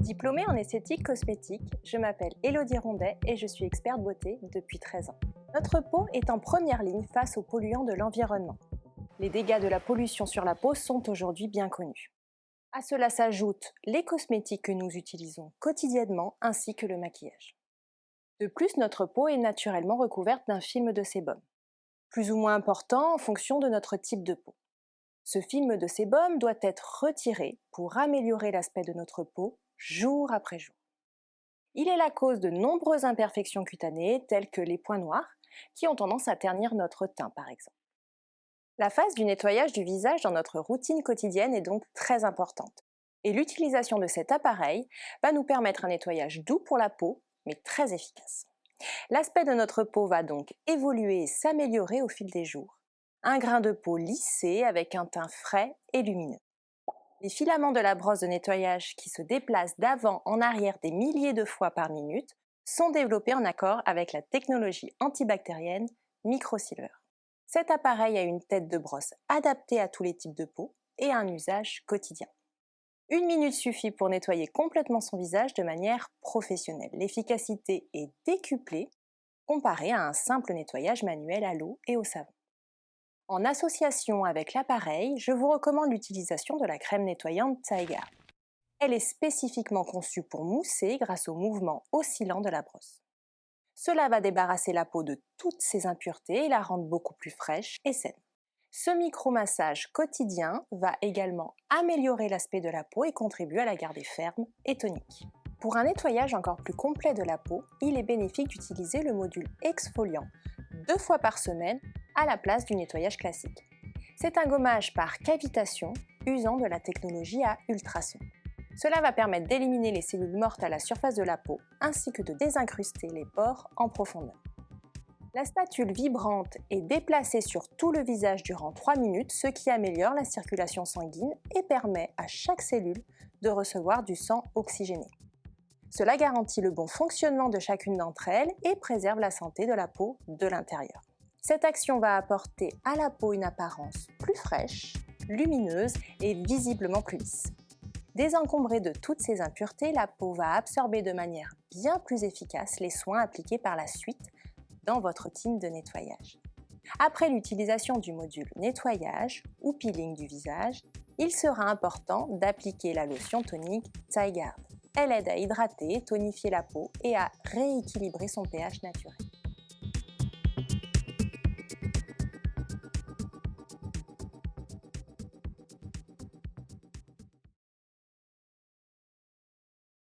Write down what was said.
Diplômée en esthétique cosmétique, je m'appelle Élodie Rondet et je suis experte beauté depuis 13 ans. Notre peau est en première ligne face aux polluants de l'environnement. Les dégâts de la pollution sur la peau sont aujourd'hui bien connus. À cela s'ajoutent les cosmétiques que nous utilisons quotidiennement ainsi que le maquillage. De plus, notre peau est naturellement recouverte d'un film de sébum, plus ou moins important en fonction de notre type de peau. Ce film de sébum doit être retiré pour améliorer l'aspect de notre peau jour après jour. Il est la cause de nombreuses imperfections cutanées telles que les points noirs qui ont tendance à ternir notre teint par exemple. La phase du nettoyage du visage dans notre routine quotidienne est donc très importante et l'utilisation de cet appareil va nous permettre un nettoyage doux pour la peau mais très efficace. L'aspect de notre peau va donc évoluer et s'améliorer au fil des jours. Un grain de peau lissé avec un teint frais et lumineux. Les filaments de la brosse de nettoyage qui se déplacent d'avant en arrière des milliers de fois par minute sont développés en accord avec la technologie antibactérienne Microsilver. Cet appareil a une tête de brosse adaptée à tous les types de peau et un usage quotidien. 1 minute suffit pour nettoyer complètement son visage de manière professionnelle. L'efficacité est décuplée comparée à un simple nettoyage manuel à l'eau et au savon. En association avec l'appareil, je vous recommande l'utilisation de la crème nettoyante Zygarde. Elle est spécifiquement conçue pour mousser grâce au mouvement oscillant de la brosse. Cela va débarrasser la peau de toutes ses impuretés et la rendre beaucoup plus fraîche et saine. Ce micro-massage quotidien va également améliorer l'aspect de la peau et contribuer à la garder ferme et tonique. Pour un nettoyage encore plus complet de la peau, il est bénéfique d'utiliser le module exfoliant 2 fois par semaine à la place du nettoyage classique. C'est un gommage par cavitation usant de la technologie à ultrasons. Cela va permettre d'éliminer les cellules mortes à la surface de la peau ainsi que de désincruster les pores en profondeur. La spatule vibrante est déplacée sur tout le visage durant 3 minutes, ce qui améliore la circulation sanguine et permet à chaque cellule de recevoir du sang oxygéné. Cela garantit le bon fonctionnement de chacune d'entre elles et préserve la santé de la peau de l'intérieur. Cette action va apporter à la peau une apparence plus fraîche, lumineuse et visiblement plus lisse. Désencombrée de toutes ces impuretés, la peau va absorber de manière bien plus efficace les soins appliqués par la suite dans votre routine de nettoyage. Après l'utilisation du module nettoyage ou peeling du visage, il sera important d'appliquer la lotion tonique Zygarde. Elle aide à hydrater, tonifier la peau et à rééquilibrer son pH naturel.